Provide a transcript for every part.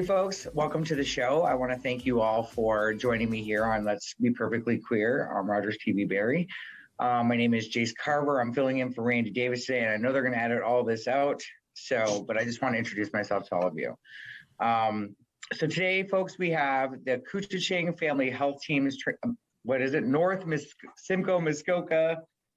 Hey folks, welcome to the show. I want to thank you all for joining me here on Let's Be Perfectly Queer on Rogers TV Barrie. My name is Jayce Carver. I'm filling in for Randy Davis today, and I know they're going to edit all this out. But I just want to introduce myself to all of you. So today, folks, we have the Couchiching Family Health Team's, North Simcoe Muskoka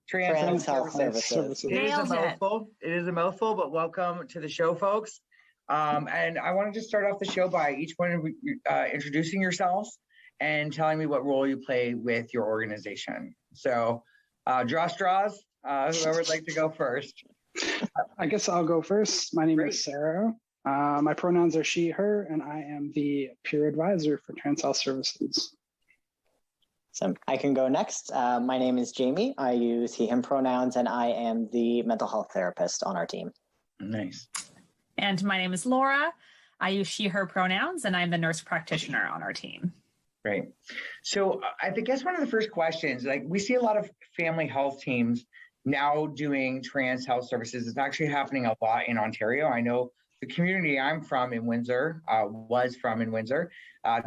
Trans Health Services. It is a mouthful. It is a mouthful, but welcome to the show, folks. And I wanted to start off the show by each one of you introducing yourselves and telling me what role you play with your organization. So, draw straws, whoever would like to go first. I guess I'll go first. My name is Sarah. My pronouns are she, her, and I am the peer advisor for Trans Health Services. So I can go next. My name is Jamie. I use he, him pronouns, and I am the mental health therapist on our team. Nice. And my name is Laura. I use she, her pronouns, and I'm the nurse practitioner on our team. Great. So I guess one of the first questions, like we see a lot of family health teams now doing trans health services. It's actually happening a lot in Ontario. I know the community I'm from in Windsor,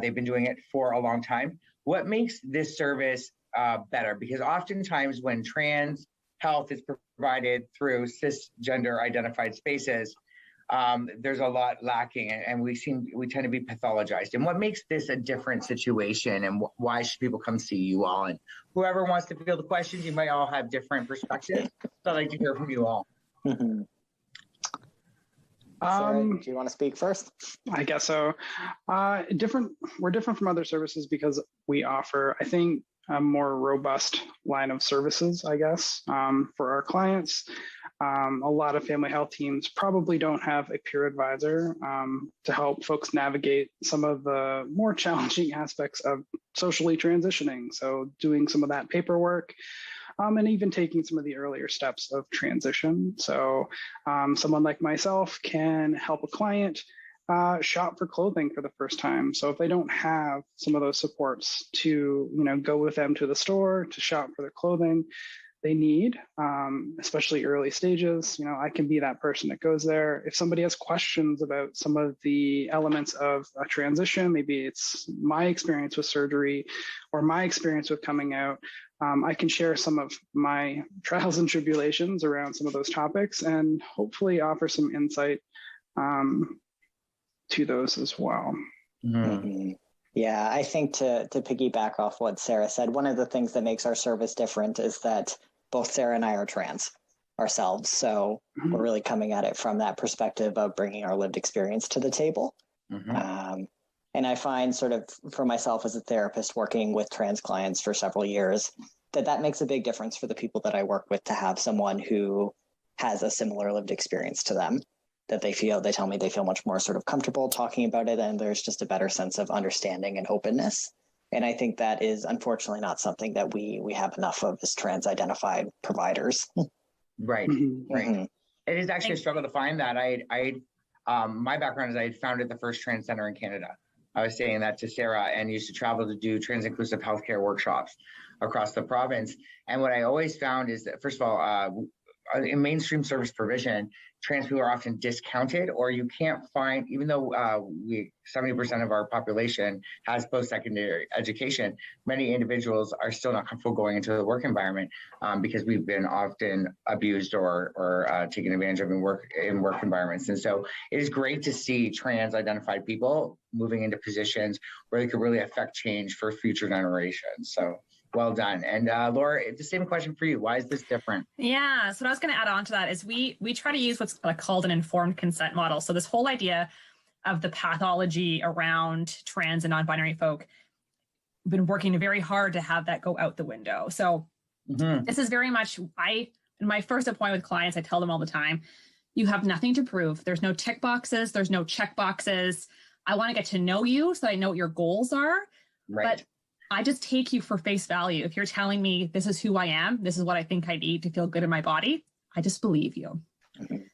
they've been doing it for a long time. What makes this service better? Because oftentimes when trans health is provided through cisgender identified spaces, there's a lot lacking, and we tend to be pathologized. And what makes this a different situation, and why should people come see you all? And whoever wants to field the questions, you might all have different perspectives. So I'd like to hear from you all. Mm-hmm. Sarah, do you want to speak first? I guess so. We're different from other services because we offer, I think, a more robust line of services, I guess, for our clients. A lot of family health teams probably don't have a peer advisor to help folks navigate some of the more challenging aspects of socially transitioning. So doing some of that paperwork and even taking some of the earlier steps of transition. So someone like myself can help a client shop for clothing for the first time. So if they don't have some of those supports to, go with them to the store to shop for the clothing they need, especially early stages, I can be that person that goes there. If somebody has questions about some of the elements of a transition, maybe it's my experience with surgery or my experience with coming out, I can share some of my trials and tribulations around some of those topics and hopefully offer some insight to those as well. Mm-hmm. Yeah, I think to piggyback off what Sarah said, one of the things that makes our service different is that both Sarah and I are trans ourselves. So we're really coming at it from that perspective of bringing our lived experience to the table. Mm-hmm. And I find sort of for myself as a therapist working with trans clients for several years, that makes a big difference for the people that I work with to have someone who has a similar lived experience to them. That they tell me they feel much more sort of comfortable talking about it, and there's just a better sense of understanding and openness. And I think that is unfortunately not something that we have enough of as trans identified providers. Right, Mm-hmm. right. Mm-hmm. It is actually a struggle to find that. My background is I had founded the first trans center in Canada. I was saying that to Sarah, and used to travel to do trans inclusive healthcare workshops across the province. And what I always found is that, first of all, in mainstream service provision, trans people are often discounted, or you can't find, even though 70% of our population has post-secondary education, many individuals are still not comfortable going into the work environment because we've been often abused or taken advantage of in work environments. And so it is great to see trans identified people moving into positions where they could really affect change for future generations. So well done. And Laura, the same question for you. Why is this different? Yeah. So what I was going to add on to that is we try to use what's called an informed consent model. So this whole idea of the pathology around trans and non-binary folk, we've been working very hard to have that go out the window. So This is very much, in my first appointment with clients, I tell them all the time, you have nothing to prove. There's no tick boxes. There's no check boxes. I want to get to know you so I know what your goals are. Right. But I just take you for face value. If you're telling me this is who I am, this is what I think I need to feel good in my body, I just believe you.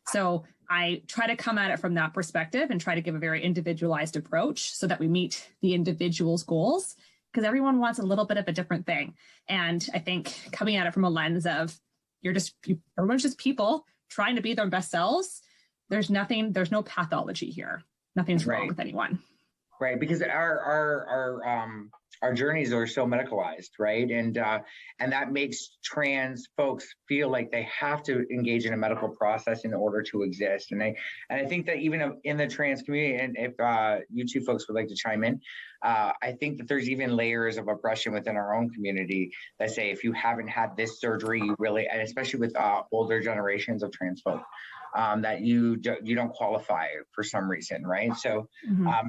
So I try to come at it from that perspective and try to give a very individualized approach so that we meet the individual's goals, because everyone wants a little bit of a different thing. And I think coming at it from a lens of everyone's just people trying to be their best selves. There's no pathology here. Nothing's wrong with anyone. Right, because our journeys are so medicalized, right? And that makes trans folks feel like they have to engage in a medical process in order to exist. And I think that even in the trans community, and if you two folks would like to chime in, I think that there's even layers of oppression within our own community that say if you haven't had this surgery, you really, and especially with older generations of trans folk, that you don't qualify for some reason, right? So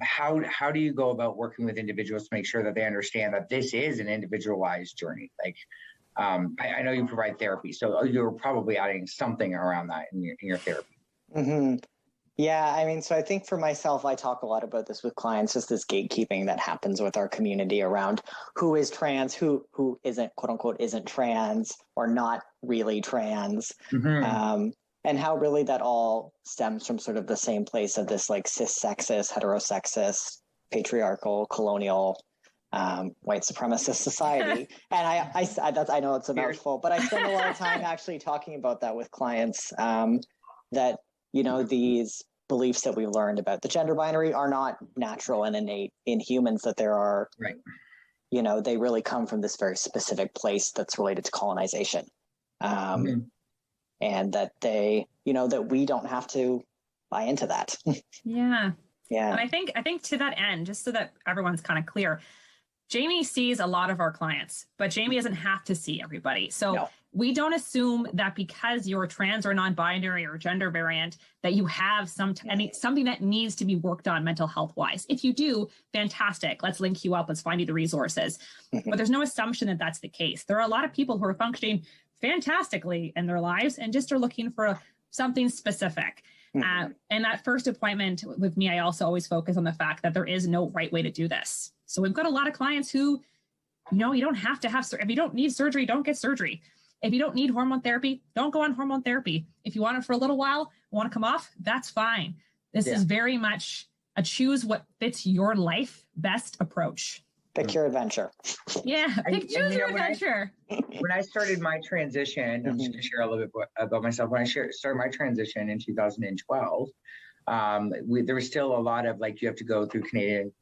how do you go about working with individuals to make sure that they understand that this is an individualized journey? Like, I know you provide therapy, so you're probably adding something around that in your therapy. Mm-hmm. Yeah, I mean, so I think for myself, I talk a lot about this with clients, just this gatekeeping that happens with our community around who is trans, who isn't, quote unquote, isn't trans or not really trans. And how really that all stems from sort of the same place of this like cis sexist, heterosexist, patriarchal, colonial, white supremacist society. And I know it's a mouthful, but I spend a lot of time actually talking about that with clients, that, you know, these beliefs that we've learned about the gender binary are not natural and innate in humans, that there are, you know, they really come from this very specific place that's related to colonization. And that they, you know, that we don't have to buy into that. Yeah. And I think to that end, just so that everyone's kind of clear, Jaime sees a lot of our clients, but Jaime doesn't have to see everybody. So we don't assume that because you're trans or non-binary or gender variant, that you have something that needs to be worked on mental health wise. If you do, fantastic. Let's link you up. Let's find you the resources. But there's no assumption that that's the case. There are a lot of people who are functioning fantastically in their lives and just are looking for something specific. And that first appointment with me, I also always focus on the fact that there is no right way to do this. So we've got a lot of clients who, you know, you don't have to have, if you don't need surgery, don't get surgery. If you don't need hormone therapy, don't go on hormone therapy. If you want it for a little while, want to come off, that's fine. This is very much a choose what fits your life best approach. Pick your adventure. Yeah, choose your adventure. When I started my transition, I'm just going to share a little bit about myself. When I started my transition in 2012, there was still a lot of like, you have to go through Canadian,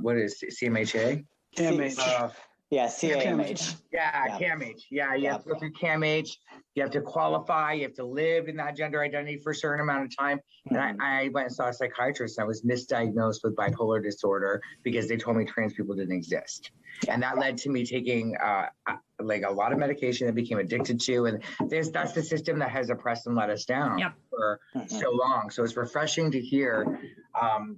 what is it, CMHA? CMH. CAMH. CAMH. Yeah, you have to go through CAMH. You have to qualify. You have to live in that gender identity for a certain amount of time. And I went and saw a psychiatrist. I was misdiagnosed with bipolar disorder because they told me trans people didn't exist. And that led to me taking like a lot of medication that became addicted to. And that's the system that has oppressed and let us down for so long. So it's refreshing to hear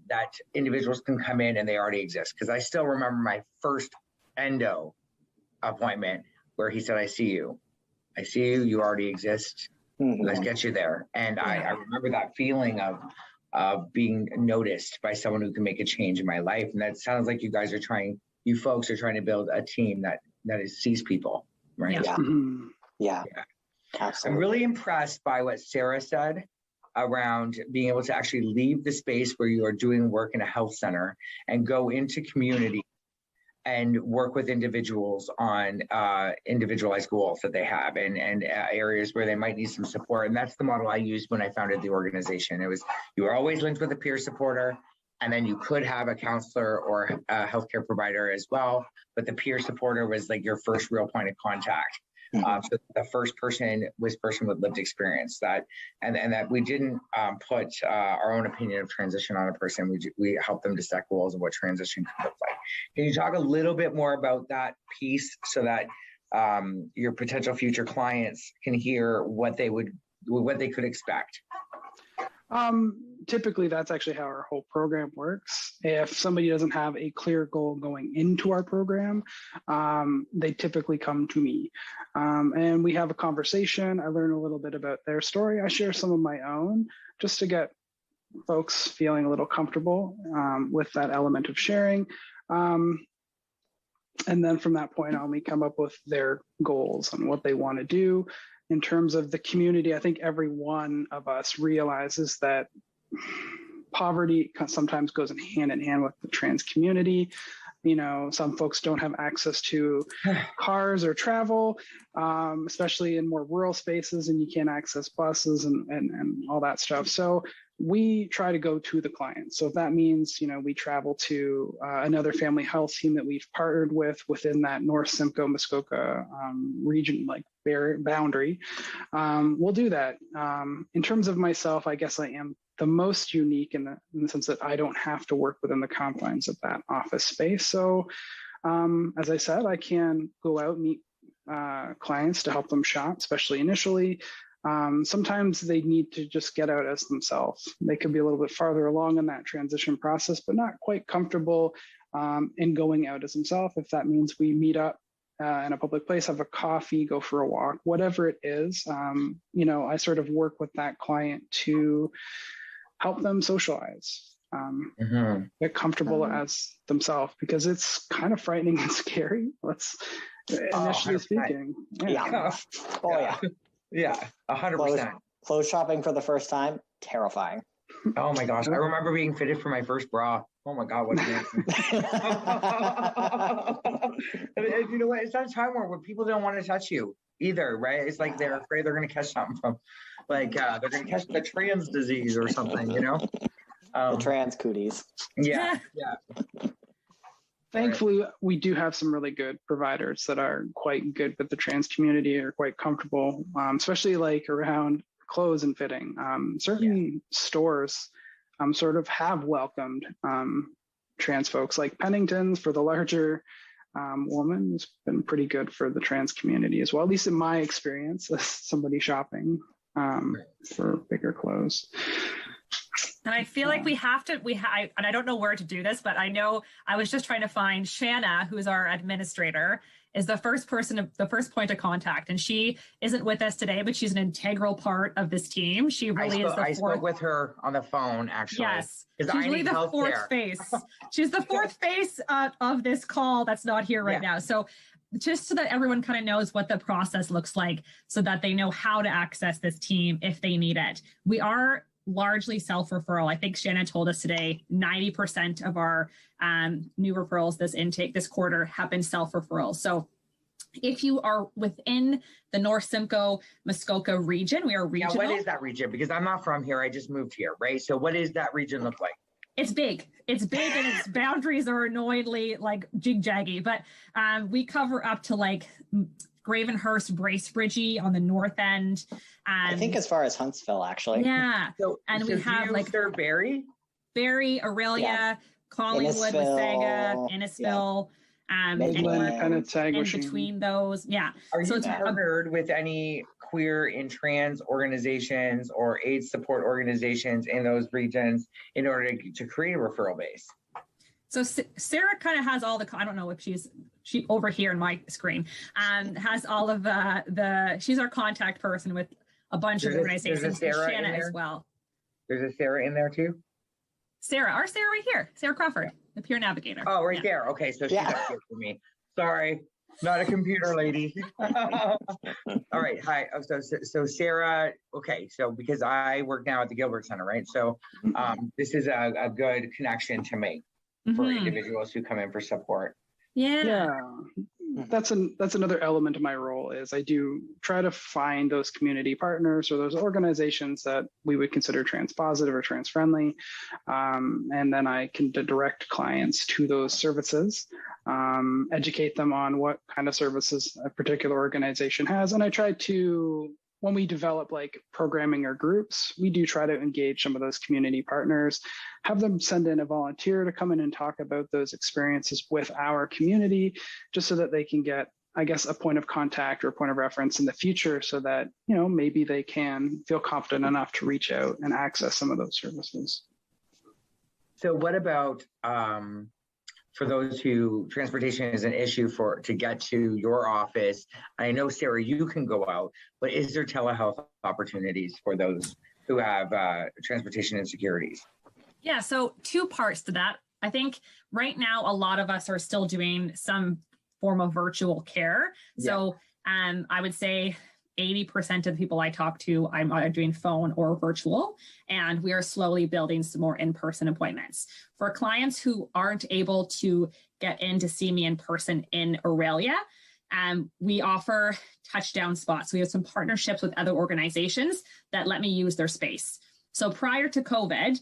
that individuals can come in and they already exist. Because I still remember my first endo appointment where he said, I see you, you already exist. Let's get you there. And I remember that feeling of being noticed by someone who can make a change in my life. And that sounds like you folks are trying to build a team that sees people, right? Yeah. Absolutely. I'm really impressed by what Sarah said around being able to actually leave the space where you are doing work in a health center and go into community and work with individuals on individualized goals that they have and areas where they might need some support. And that's the model I used when I founded the organization. It was, you were always linked with a peer supporter, and then you could have a counselor or a healthcare provider as well. But the peer supporter was like your first real point of contact. So the first person was person with lived experience, and that we didn't put our own opinion of transition on a person. We helped them to set goals of what transition could look like. Can you talk a little bit more about that piece so that your potential future clients can hear what they could expect? Typically, that's actually how our whole program works. If somebody doesn't have a clear goal going into our program, they typically come to me. And we have a conversation. I learn a little bit about their story. I share some of my own just to get folks feeling a little comfortable with that element of sharing. And then from that point on, we come up with their goals and what they want to do. In terms of the community, I think every one of us realizes that poverty sometimes goes hand in hand with the trans community. You know, some folks don't have access to cars or travel, especially in more rural spaces, and you can't access buses and all that stuff. So we try to go to the client. So if that means, we travel to another family health team that we've partnered with within that North Simcoe Muskoka region, like boundary, we'll do that. In terms of myself, I guess I am the most unique in the sense that I don't have to work within the confines of that office space. So as I said, I can go out and meet clients to help them shop, especially initially. Sometimes they need to just get out as themselves. They could be a little bit farther along in that transition process, but not quite comfortable in going out as themselves. If that means we meet up in a public place, have a coffee, go for a walk, whatever it is, I sort of work with that client to help them socialize, get comfortable as themselves, because it's kind of frightening and scary. Initially speaking. Yeah. Oh yeah. Yeah, 100%. Clothes shopping for the first time, terrifying. Oh my gosh, I remember being fitted for my first bra. Oh my God, what an and you know what? It's that time where people don't want to touch you either, right? It's like they're afraid they're going to catch something from, they're going to catch the trans disease or something, The trans cooties. Yeah. Thankfully, we do have some really good providers that are quite good with the trans community, or quite comfortable, especially like around clothes and fitting. Certain stores sort of have welcomed trans folks, like Pennington's for the larger woman has been pretty good for the trans community as well, at least in my experience as somebody shopping for bigger clothes. And I feel like we have to, and I don't know where to do this, but I know I was just trying to find Shanna, who's our administrator, is the first point of contact. And she isn't with us today, but she's an integral part of this team. She really is the fourth. I spoke with her on the phone, actually. Yes. She's really the fourth face. She's the fourth face of this call that's not here right now. So just so that everyone kind of knows what the process looks like, so that they know how to access this team if they need it. We are largely self-referral. I think Shannon told us today 90% of our new referrals this quarter have been self-referrals. So if you are within the North Simcoe Muskoka region, we are regional. Now, what is that region? Because I'm not from here. I just moved here, right? So what does that region look like? It's big. It's big, and its boundaries are annoyingly like jig-jaggy. But we cover up to like Gravenhurst, Bracebridge on the north end. I think as far as Huntsville, actually. Yeah. And we have like Barrie, Aurelia, Collingwood, Wasaga, Innisfil, in between those. Yeah. Are you partnered with any queer and trans organizations or AIDS support organizations in those regions in order to create a referral base? So Sarah kind of has all the, I don't know if she over here in my screen, has all of she's our contact person with a bunch of organizations. Shanna as well. There's a Sarah in there too? Our Sarah right here, Sarah Crawford, the peer navigator. Oh, right there. Okay, so she's up here for me. Sorry, not a computer lady. All right, hi. So Sarah, okay, so because I work now at the Gilbert Center, right? So this is a good connection to make for individuals who come in for support. Yeah. That's another element of my role is I do try to find those community partners or those organizations that we would consider trans positive or trans friendly. And then I can direct clients to those services, educate them on what kind of services a particular organization has. And I try to, when we develop like programming or groups, we do try to engage some of those community partners, have them send in a volunteer to come in and talk about those experiences with our community, just so that they can get, I guess, a point of contact or a point of reference in the future, so that, maybe they can feel confident enough to reach out and access some of those services. So what about, for those who transportation is an issue to get to your office? I know, Sarah, you can go out, but is there telehealth opportunities for those who have transportation insecurities? Yeah, so two parts to that. I think right now, a lot of us are still doing some form of virtual care. Yeah. So I would say 80% of the people I talk to, I'm either doing phone or virtual, and we are slowly building some more in-person appointments. For clients who aren't able to get in to see me in person in Aurelia, we offer touchdown spots. We have some partnerships with other organizations that let me use their space. So prior to COVID,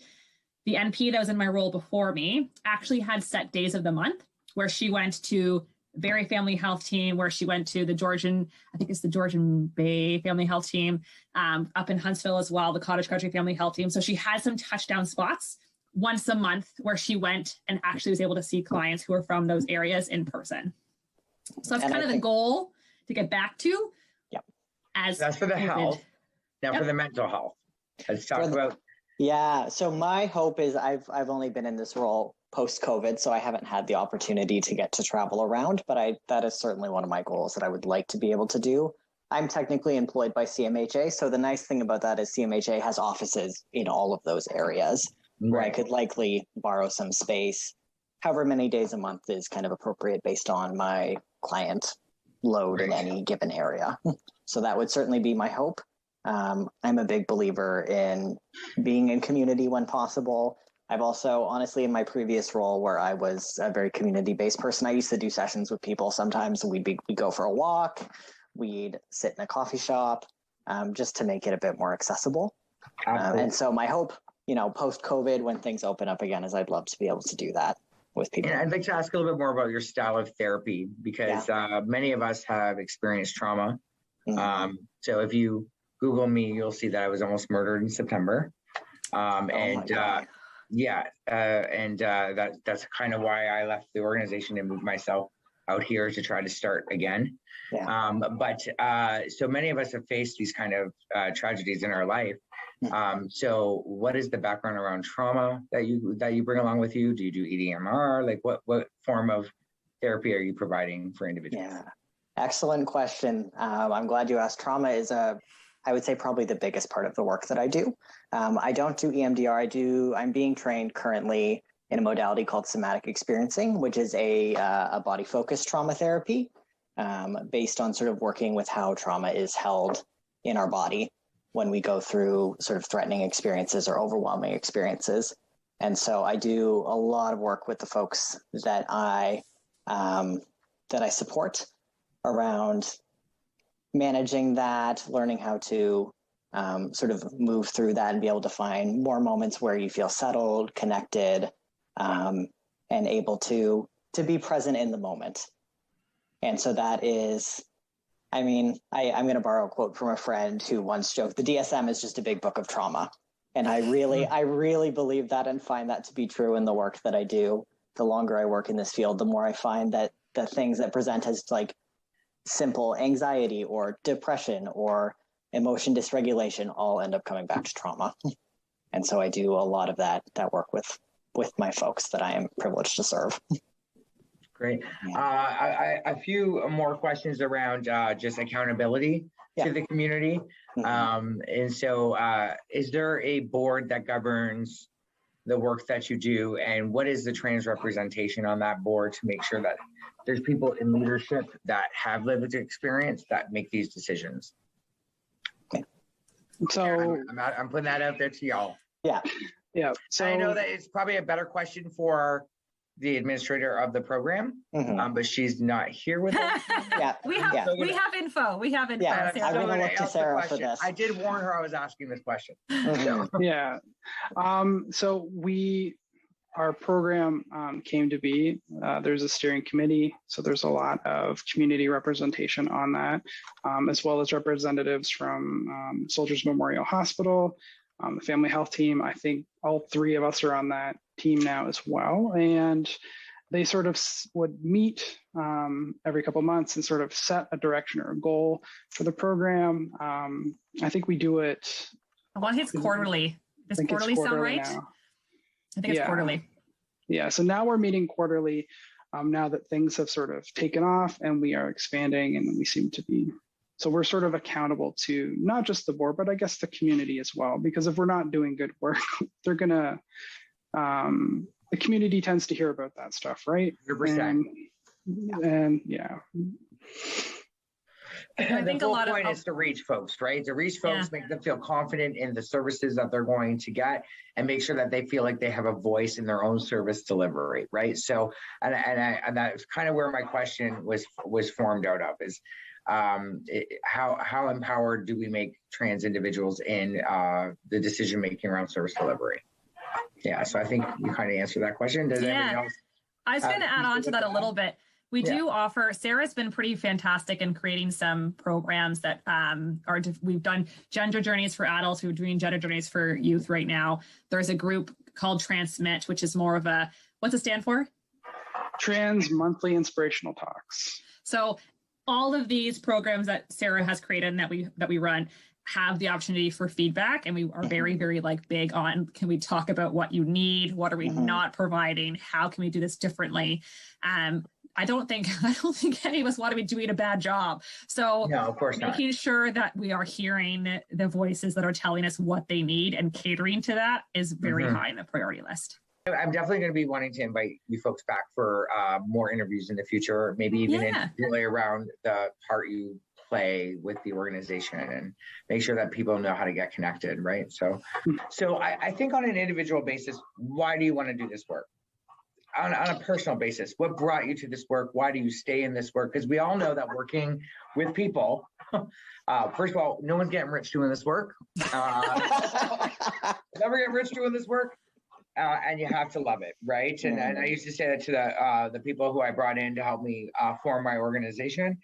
the NP that was in my role before me actually had set days of the month where she went to Barrie Family Health Team, where she went to the Georgian, I think it's the Georgian Bay Family Health Team, up in Huntsville as well, the Cottage Country Family Health Team. So she had some touchdown spots once a month where she went and actually was able to see clients who are from those areas in person. So that's kind of the goal to get back to. Yep. As that's for the health. Now for the mental health. Let's talk about. Yeah. So my hope is I've only been in this role post-COVID, so I haven't had the opportunity to get to travel around, but that is certainly one of my goals that I would like to be able to do. I'm technically employed by CMHA, so the nice thing about that is CMHA has offices in all of those areas where I could likely borrow some space. However many days a month is kind of appropriate based on my client load in any given area. So that would certainly be my hope. I'm a big believer in being in community when possible. I've also, honestly, in my previous role where I was a very community-based person, I used to do sessions with people. Sometimes we'd go for a walk, we'd sit in a coffee shop, just to make it a bit more accessible. And so my hope, post-COVID, when things open up again, is I'd love to be able to do that with people. And I'd like to ask a little bit more about your style of therapy, because many of us have experienced trauma. So if you Google me, you'll see that I was almost murdered in September. That's kind of why I left the organization and moved myself out here to try to start again. So many of us have faced these kind of tragedies in our life. So what is the background around trauma that you bring along with you? Do you do EDMR? Like what form of therapy are you providing for individuals? Yeah, excellent question. I'm glad you asked. Trauma is I would say probably the biggest part of the work that I do. I don't do EMDR. I'm being trained currently in a modality called somatic experiencing, which is a body-focused trauma therapy based on sort of working with how trauma is held in our body when we go through sort of threatening experiences or overwhelming experiences. And so I do a lot of work with the folks that I support around managing that, learning how to sort of move through that and be able to find more moments where you feel settled, connected, and able to be present in the moment. And so that is, I'm going to borrow a quote from a friend who once joked, the DSM is just a big book of trauma. And I really believe that and find that to be true in the work that I do. The longer I work in this field, the more I find that the things that present as like simple anxiety or depression or emotion dysregulation all end up coming back to trauma. And so I do a lot of that work with my folks that I am privileged to serve. Great. A few more questions around just accountability to the community. And so is there a board that governs the work that you do, and what is the trans representation on that board to make sure that there's people in leadership that have lived experience that make these decisions? So I'm putting that out there to y'all. Yeah. So I know that it's probably a better question for the administrator of the program, but she's not here with us. We have info. Yeah, I'm going to look to Sarah for this. I did warn her I was asking this question. So our program came to be. There's a steering committee, so there's a lot of community representation on that, as well as representatives from Soldiers Memorial Hospital, the family health team. I think all three of us are on that team now as well. And they sort of would meet every couple of months and sort of set a direction or a goal for the program. I think we do it. I want his quarterly. Does quarterly sound right? Now. I think it's quarterly. Yeah. So now we're meeting quarterly now that things have sort of taken off and we are expanding, and we seem to be. So we're sort of accountable to not just the board, but I guess the community as well, because if we're not doing good work, they're going to, the community tends to hear about that stuff, right? 100%. And yeah. I think the whole point is to reach folks, right? To reach folks, make them feel confident in the services that they're going to get, and make sure that they feel like they have a voice in their own service delivery, right? So, and that's kind of where my question was formed out of is, how empowered do we make trans individuals in the decision making around service delivery? Yeah, so I think you kind of answered that question. Does anybody else? I was going to add on to that a little bit. We do offer, Sarah's been pretty fantastic in creating some programs that we've done gender journeys for adults. We're doing gender journeys for youth right now. There's a group called Transmit, which is more of a, what's it stand for? Trans Monthly Inspirational Talks. So all of these programs that Sarah has created and that we run have the opportunity for feedback, and we are very, very big on, can we talk about what you need? What are we not providing? How can we do this differently? I don't think any of us want to be doing a bad job. So no, of course making sure that we are hearing the voices that are telling us what they need and catering to that is very high in the priority list. I'm definitely going to be wanting to invite you folks back for more interviews in the future, maybe even really around the part you play with the organization, and make sure that people know how to get connected, right? So I think on an individual basis, why do you want to do this work? On a personal basis, what brought you to this work? Why do you stay in this work? Because we all know that working with people, first of all, no one's getting rich doing this work. Never get rich doing this work. And you have to love it, right? And I used to say that to the people who I brought in to help me form my organization.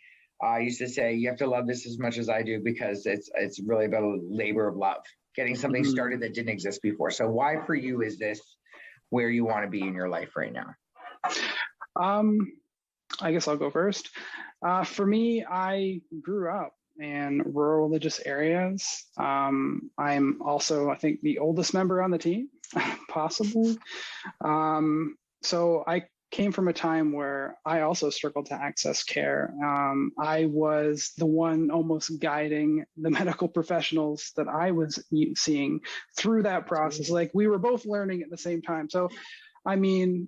I used to say, you have to love this as much as I do, because it's really about a labor of love, getting something started that didn't exist before. So why for you is this where you want to be in your life right now? I guess I'll go first. For me, I grew up in rural religious areas. I'm also, I think, the oldest member on the team, possibly. So I came from a time where I also struggled to access care. I was the one almost guiding the medical professionals that I was seeing through that process. We were both learning at the same time. So, I mean,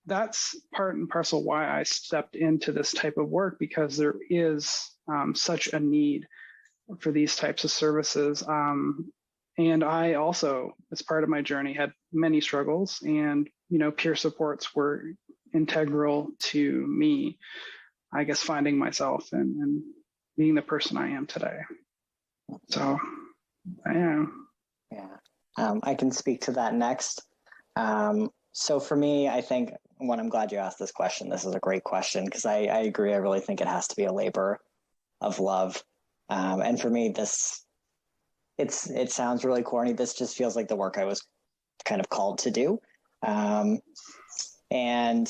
that's part and parcel why I stepped into this type of work, because there is such a need for these types of services. And I also, as part of my journey, had many struggles, and, peer supports were integral to me, I guess, finding myself and being the person I am today. So I am. Yeah. I can speak to that next. So for me, I think, I'm glad you asked this question. This is a great question, because I agree. I really think it has to be a labor of love. And for me, it sounds really corny. This just feels like the work I was kind of called to do. And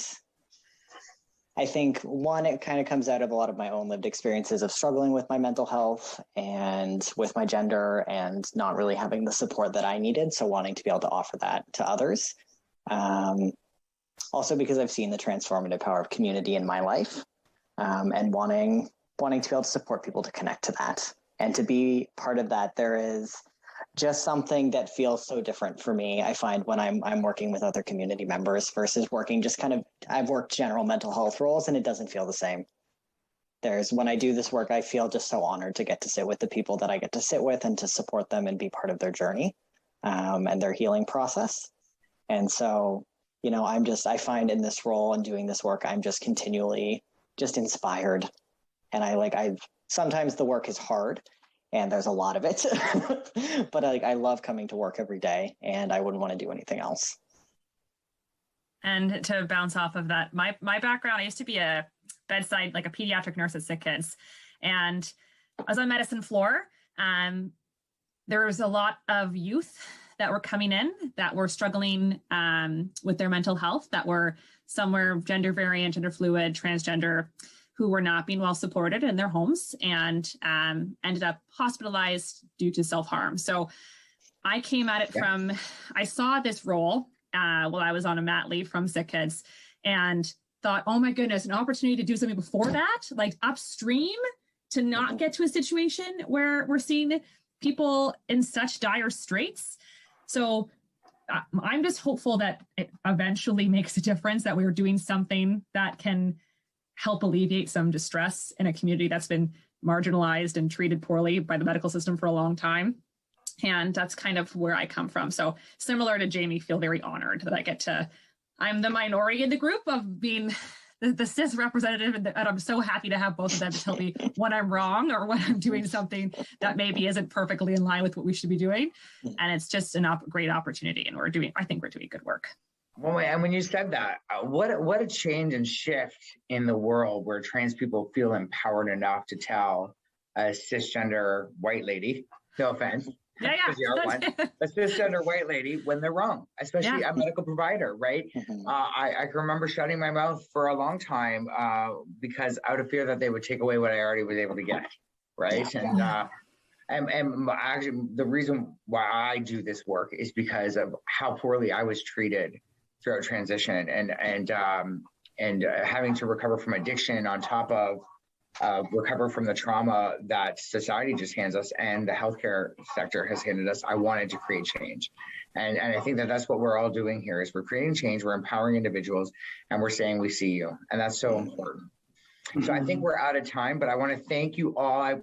I think, one, it kind of comes out of a lot of my own lived experiences of struggling with my mental health and with my gender and not really having the support that I needed. So wanting to be able to offer that to others. Also because I've seen the transformative power of community in my life, and wanting to be able to support people to connect to that. And to be part of that, there is just something that feels so different for me. I find when I'm working with other community members versus working I've worked general mental health roles, and it doesn't feel the same. When I do this work, I feel just so honored to get to sit with the people that I get to sit with and to support them and be part of their journey and their healing process. And so, I find in this role and doing this work, I'm just continually just inspired. And sometimes the work is hard, and there's a lot of it, but I love coming to work every day, and I wouldn't want to do anything else. And to bounce off of that, my background, I used to be a bedside, a pediatric nurse at Sick Kids, and I was on medicine floor. There was a lot of youth that were coming in that were struggling with their mental health, that were somewhere gender variant, gender fluid, transgender, who were not being well supported in their homes and ended up hospitalized due to self-harm. So I came at it I saw this role while I was on a mat leave from Sick Kids, and thought, oh my goodness, an opportunity to do something before that, upstream, to not get to a situation where we're seeing people in such dire straits. So I'm just hopeful that it eventually makes a difference, that we're doing something that can help alleviate some distress in a community that's been marginalized and treated poorly by the medical system for a long time. And that's kind of where I come from. So similar to Jamie, feel very honored that I'm the minority in the group of being the cis representative, and I'm so happy to have both of them to tell me when I'm wrong or when I'm doing something that maybe isn't perfectly in line with what we should be doing. And it's just a great opportunity, and I think we're doing good work. Well, and when you said that, what a change and shift in the world where trans people feel empowered enough to tell a cisgender white lady, no offense, a cisgender white lady when they're wrong, especially a medical provider, right? I can remember shutting my mouth for a long time because out of fear that they would take away what I already was able to get, right? And actually, the reason why I do this work is because of how poorly I was treated throughout transition, and having to recover from addiction on top of recover from the trauma that society just hands us and the healthcare sector has handed us. I wanted to create change. And I think that that's what we're all doing here is we're creating change, we're empowering individuals, and we're saying we see you. And that's so important. So I think we're out of time, but I want to thank you all, like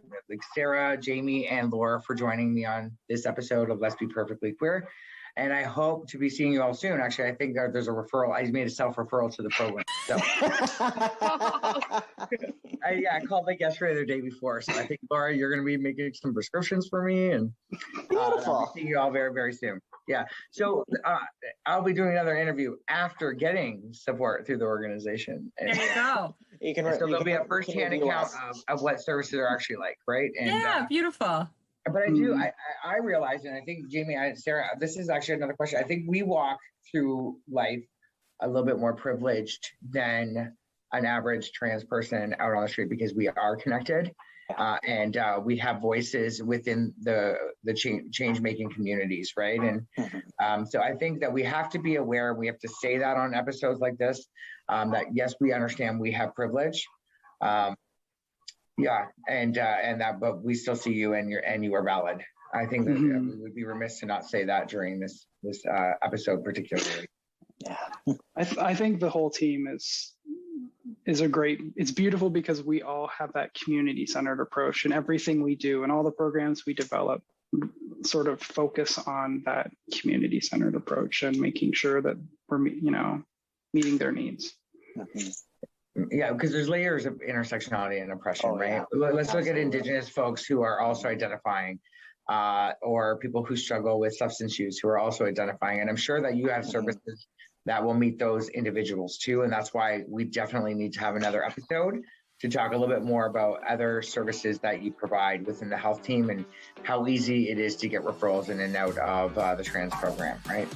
Sarah, Jaime, and Laura, for joining me on this episode of Let's Be Perfectly Queer. And I hope to be seeing you all soon. Actually, I think there's a referral. I made a self-referral to the program. So I called like yesterday or the day before. So I think, Laura, you're going to be making some prescriptions for me. And beautiful. I'll see you all very, very soon. Yeah. So I'll be doing another interview after getting support through the organization. And there you go. So there'll be a first-hand account of what services are actually like, right? And, beautiful. But I realize, and I think Jaime and Sarah, this is actually another question. I think we walk through life a little bit more privileged than an average trans person out on the street because we are connected and we have voices within the change-making communities, right? And so I think that we have to be aware, we have to say that on episodes like this, that yes, we understand we have privilege. But we still see you and you are valid. I think that we would be remiss to not say that during this episode particularly. Yeah, I think the whole team is it's beautiful because we all have that community-centered approach, and everything we do and all the programs we develop sort of focus on that community-centered approach and making sure that we're meeting their needs. Yeah, because there's layers of intersectionality and oppression, right? Yeah. Let's look at Indigenous folks who are also identifying, or people who struggle with substance use who are also identifying. And I'm sure that you have services that will meet those individuals too. And that's why we definitely need to have another episode to talk a little bit more about other services that you provide within the health team and how easy it is to get referrals in and out of the trans program, right?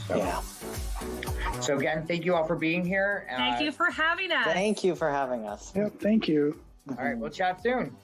So again, thank you all for being here. Thank you for having us. Thank you for having us. Yep, thank you. All right, we'll chat soon.